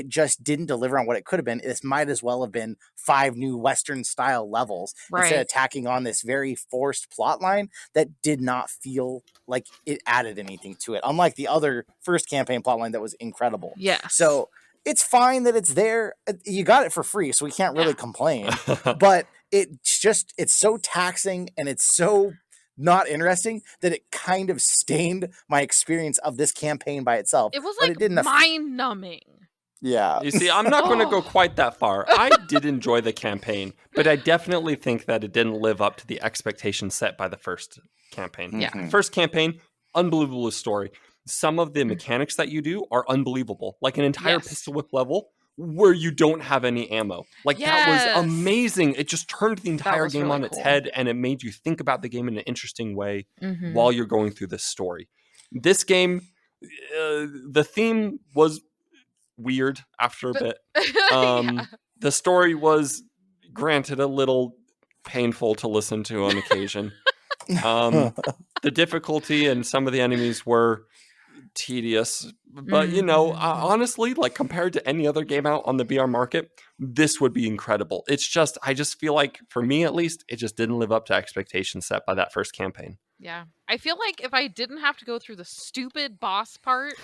[SPEAKER 2] just didn't deliver on what it could have been. This might as well have been 5 new Western style levels instead of tacking on this very forced plot line that did not feel like it added anything to it. Unlike the other first campaign plot line that was incredible. So it's fine that it's there. You got it for free, so we can't really complain. But it's so taxing and it's so not interesting that it kind of stained my experience of this campaign by itself.
[SPEAKER 3] It was like mind-numbing.
[SPEAKER 2] Yeah.
[SPEAKER 1] You see, I'm not going to go quite that far. I did enjoy the campaign, but I definitely think that it didn't live up to the expectations set by the first campaign. First campaign, unbelievable story. Some of the mechanics that you do are unbelievable. Like an entire pistol whip level where you don't have any ammo. Like, that was amazing. It just turned the entire game
[SPEAKER 3] really
[SPEAKER 1] on its head, and it made you think about the game in an interesting way while you're going through this story. This game, the theme was weird after a bit. The story was, granted, a little painful to listen to on occasion. The difficulty and some of the enemies were tedious, but honestly, like, compared to any other game out on the VR market, this would be incredible. It's just, I just feel like, for me at least, it just didn't live up to expectations set by that first campaign.
[SPEAKER 3] Yeah, I feel like if I didn't have to go through the stupid boss part,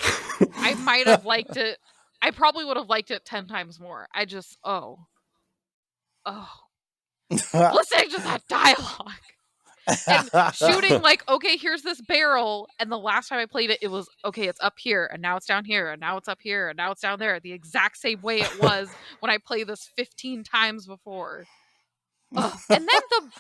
[SPEAKER 3] I might have liked it. I probably would have liked it 10 times more. I just listening to that dialogue and shooting, like, okay, here's this barrel, and the last time I played it, it was, okay, it's up here, and now it's down here, and now it's up here, and now it's down there, the exact same way it was when I played this 15 times before. And then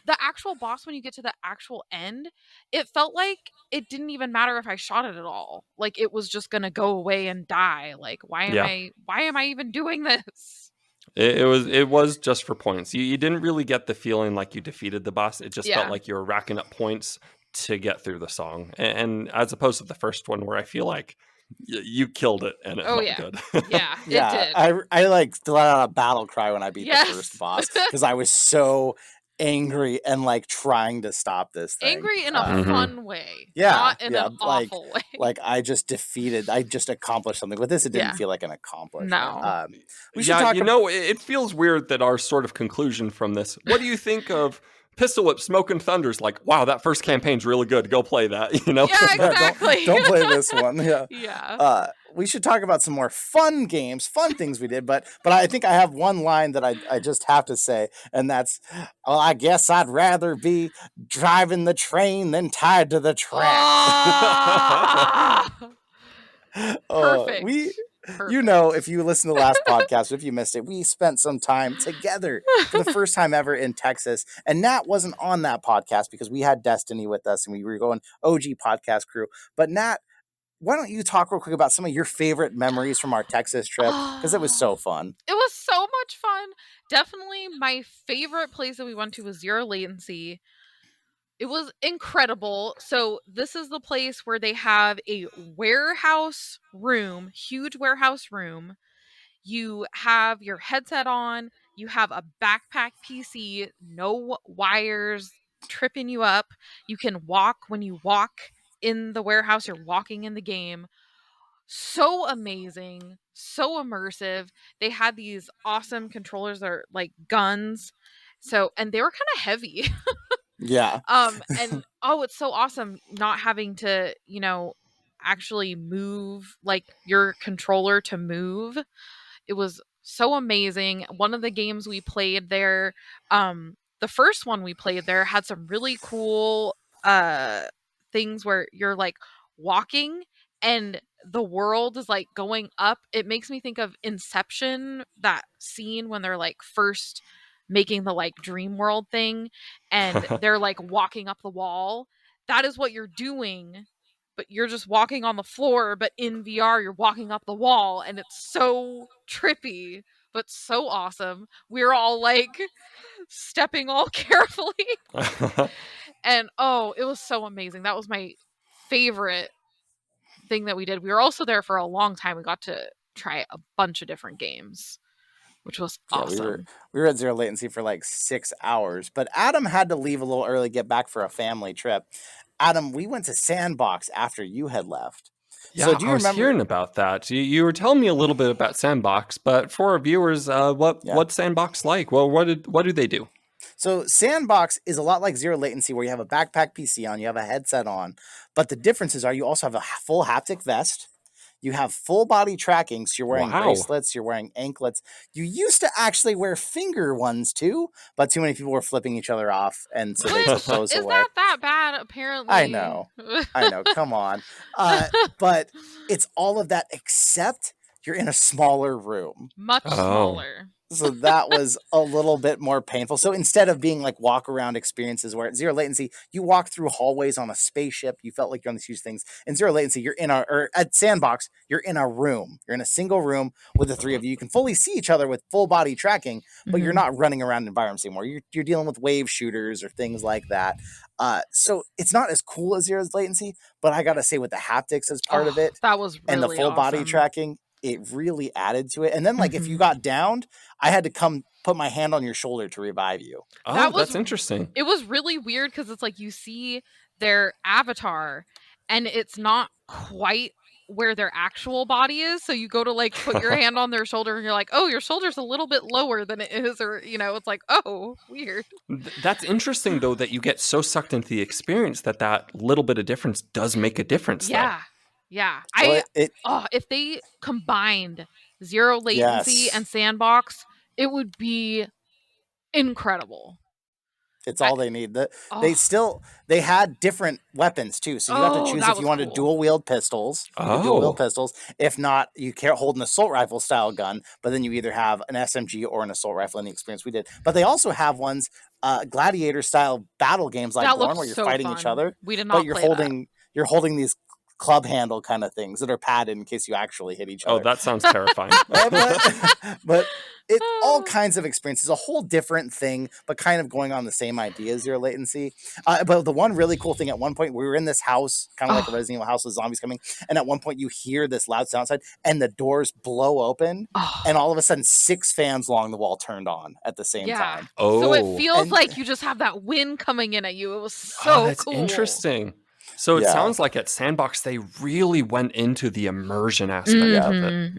[SPEAKER 3] the actual boss, when you get to the actual end, it felt like it didn't even matter if I shot it at all. Like, it was just gonna go away and die. Like, why am I even doing this?
[SPEAKER 1] It was just for points. You didn't really get the feeling like you defeated the boss. It just felt like you were racking up points to get through the song. And as opposed to the first one, where I feel like you killed it and it felt good.
[SPEAKER 3] Yeah, it did.
[SPEAKER 2] I like let out a battle cry when I beat the first boss, because I was so angry and like trying to stop this thing.
[SPEAKER 3] Angry in a fun way.
[SPEAKER 2] Yeah.
[SPEAKER 3] Not in an awful way.
[SPEAKER 2] Like, I just accomplished something. With this, it didn't feel like an accomplishment.
[SPEAKER 3] No.
[SPEAKER 2] We should talk
[SPEAKER 1] it feels weird that our sort of conclusion from this, what do you think of Pistol Whip, Smoke and Thunder's? Like, wow, that first campaign's really good. Go play that,
[SPEAKER 3] Yeah, exactly.
[SPEAKER 2] don't play this one. Yeah.
[SPEAKER 3] Yeah.
[SPEAKER 2] We should talk about some more fun games, fun things we did. But I think I have one line that I just have to say, and that's, well, I guess I'd rather be driving the train than tied to the track.
[SPEAKER 3] Perfect.
[SPEAKER 2] Perfect. If you listen to the last podcast, if you missed it, we spent some time together for the first time ever in Texas. And Nat wasn't on that podcast because we had Destiny with us and we were going OG podcast crew. But Nat, why don't you talk real quick about some of your favorite memories from our Texas trip? Because it was so fun.
[SPEAKER 3] It was so much fun. Definitely my favorite place that we went to was Zero Latency. It was incredible. So this is the place where they have a warehouse room, huge warehouse room. You have your headset on. You have a backpack PC, no wires tripping you up. You can walk when you walk in the warehouse. You're walking in the game. So amazing. So immersive. They had these awesome controllers that are like guns. And they were kind of heavy.
[SPEAKER 2] Yeah.
[SPEAKER 3] And it's so awesome not having to, actually move, like, your controller to move. It was so amazing. One of the games we played there, the first one we played there had some really cool things where you're like walking and the world is like going up. It makes me think of Inception, that scene when they're like first making the like dream world thing and they're like walking up the wall. That is what you're doing, but you're just walking on the floor, but in VR you're walking up the wall, and it's so trippy but so awesome. We're all like stepping all carefully. And it was so amazing. That was my favorite thing that we did. We were also there for a long time. We got to try a bunch of different games, which was awesome.
[SPEAKER 2] We were at Zero Latency for like 6 hours, but Adam had to leave a little early, get back for a family trip. Adam, we went to Sandbox after you had left.
[SPEAKER 1] Yeah, so do you remember hearing about that? You were telling me a little bit about Sandbox, but for our viewers, what's Sandbox like? Well, what do they do?
[SPEAKER 2] So Sandbox is a lot like Zero Latency, where you have a backpack PC on, you have a headset on, but the differences are you also have a full haptic vest. You have full body tracking, so you're wearing bracelets, you're wearing anklets. You used to actually wear finger ones too, but too many people were flipping each other off, and so they took those away.
[SPEAKER 3] Is not that bad, apparently.
[SPEAKER 2] I know. Come on. But it's all of that except you're in a smaller room.
[SPEAKER 3] Much smaller.
[SPEAKER 2] So that was a little bit more painful. So instead of being like walk around experiences where at zero latency, you walk through hallways on a spaceship, you felt like you're on these huge things. In zero latency, you're or at Sandbox, you're in a room. You're in a single room with the three of you. You can fully see each other with full body tracking, but you're not running around environments anymore. You're dealing with wave shooters or things like that. So it's not as cool as zero latency, but I gotta say with the haptics as part of it,
[SPEAKER 3] that was really
[SPEAKER 2] and the full body tracking, it really added to it. And then like if you got downed, I had to come put my hand on your shoulder to revive you.
[SPEAKER 1] Oh, that's interesting.
[SPEAKER 3] It was really weird because it's like you see their avatar and it's not quite where their actual body is. So you go to like put your hand on their shoulder and you're like, oh, your shoulder's a little bit lower than it is. Or, it's like, oh, weird.
[SPEAKER 1] That's interesting though, that you get so sucked into the experience that little bit of difference does make a difference.
[SPEAKER 3] Yeah.
[SPEAKER 1] Though.
[SPEAKER 3] Yeah. If they combined zero latency and Sandbox, it would be incredible.
[SPEAKER 2] It's all they need. They had different weapons too, so you got to choose if you wanted dual wield pistols. Dual wield pistols. If not, you can't hold an assault rifle style gun, but then you either have an SMG or an assault rifle in the experience we did. But they also have ones gladiator style battle games like Born where you're fighting each other.
[SPEAKER 3] We did not.
[SPEAKER 2] But you're holding these club handle kind of things that are padded in case you actually hit each other.
[SPEAKER 1] Oh, that sounds terrifying.
[SPEAKER 2] but it's all kinds of experiences, a whole different thing, but kind of going on the same idea as zero latency. But the one really cool thing, at one point we were in this house, kind of like a Resident Evil house with zombies coming, and at one point you hear this loud sound outside and the doors blow open and all of a sudden 6 fans along the wall turned on at the same time.
[SPEAKER 3] So it feels like you just have that wind coming in at you. It was so
[SPEAKER 1] that's
[SPEAKER 3] cool.
[SPEAKER 1] Interesting. So it sounds like at Sandbox, they really went into the immersion aspect of it.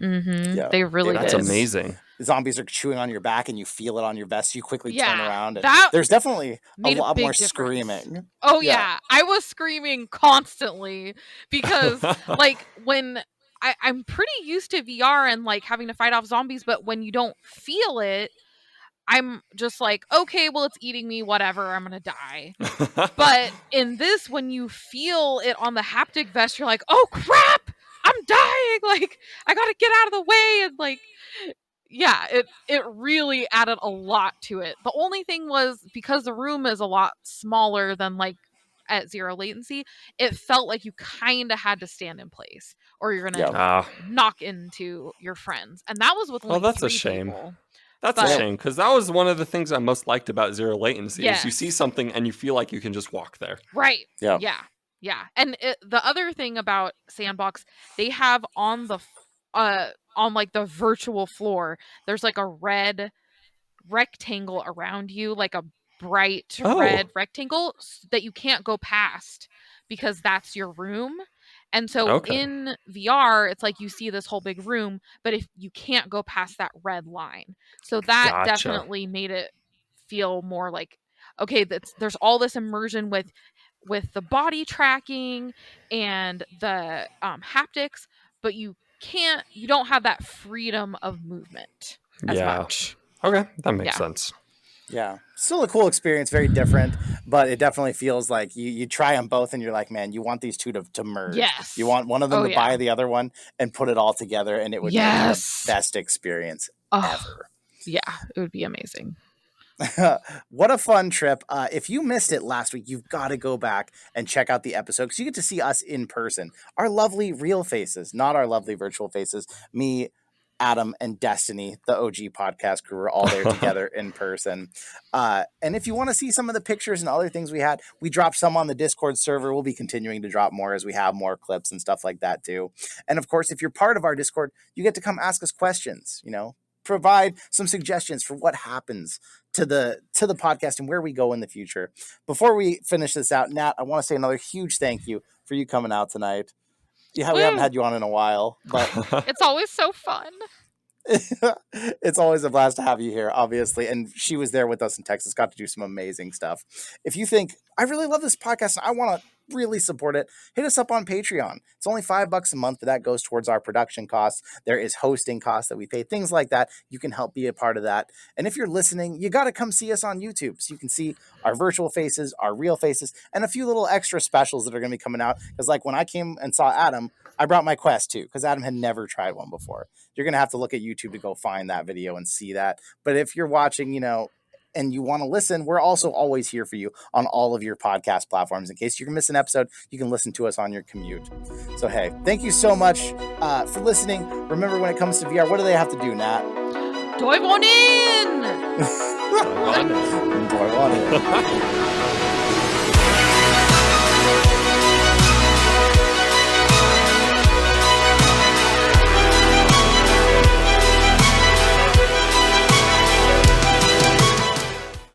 [SPEAKER 2] Yeah.
[SPEAKER 3] They really did.
[SPEAKER 1] That's amazing.
[SPEAKER 2] Zombies are chewing on your back and you feel it on your vest. You quickly turn around. And there's definitely a lot more screaming.
[SPEAKER 3] Oh, yeah. I was screaming constantly because like when I'm pretty used to VR and like having to fight off zombies, but when you don't feel it, I'm just like, okay, well, it's eating me, whatever, I'm gonna die. But in this, when you feel it on the haptic vest, you're like, oh crap, I'm dying, like, I gotta get out of the way, and like, yeah, it really added a lot to it. The only thing was, because the room is a lot smaller than like at zero latency, it felt like you kind of had to stand in place, or you're gonna knock into your friends, and that was with only
[SPEAKER 1] that's
[SPEAKER 3] 3
[SPEAKER 1] a shame.
[SPEAKER 3] people.
[SPEAKER 1] That's a shame, because that was one of the things I most liked about zero latency. Is you see something and you feel like you can just walk there.
[SPEAKER 3] Right. Yeah. And the other thing about Sandbox, they have on the on like the virtual floor, there's like a red rectangle around you, like a bright red rectangle that you can't go past because that's your room. And so in VR, it's like you see this whole big room, but if you can't go past that red line. So that definitely made it feel more like, okay, there's all this immersion with the body tracking and the haptics, but you don't have that freedom of movement as much.
[SPEAKER 1] Okay, that makes sense.
[SPEAKER 2] Yeah, still a cool experience, very different, but it definitely feels like you try them both and you're like, man, you want these two to merge.
[SPEAKER 3] Yes.
[SPEAKER 2] You want one of them to buy the other one and put it all together, and it would be the best experience ever.
[SPEAKER 3] Yeah, it would be amazing.
[SPEAKER 2] What a fun trip. If you missed it last week, you've got to go back and check out the episode because you get to see us in person. Our lovely real faces, not our lovely virtual faces. Me, Adam, and Destiny, the OG podcast crew, were all there together in person. And if you want to see some of the pictures and other things we dropped some on the Discord server. We'll be continuing to drop more as we have more clips and stuff like that too. And of course, if you're part of our Discord, you get to come ask us questions, provide some suggestions for what happens to the podcast and where we go in the future. Before we finish this out, Nat, I want to say another huge thank you for you coming out tonight. We haven't had you on in a while, but
[SPEAKER 3] it's always so fun.
[SPEAKER 2] It's always a blast to have you here, obviously. And she was there with us in Texas, got to do some amazing stuff. If you think, I really love this podcast and I want to really support it, hit us up on Patreon. It's only $5 a month, but that goes towards our production costs. There is hosting costs that we pay, things like that. You can help be a part of that. And if you're listening, you got to come see us on YouTube so you can see our virtual faces, our real faces, and a few little extra specials that are going to be coming out. Because like when I came and saw Adam, I brought my Quest too, because Adam had never tried one before. You're going to have to look at YouTube to go find that video and see that. But if you're watching, and you want to listen, we're also always here for you on all of your podcast platforms. In case you can miss an episode, you can listen to us on your commute. So, hey, thank you so much for listening. Remember, when it comes to VR, what do they have to do, Nat?
[SPEAKER 3] Dive on in!
[SPEAKER 1] Dive on in.
[SPEAKER 2] Dive on in.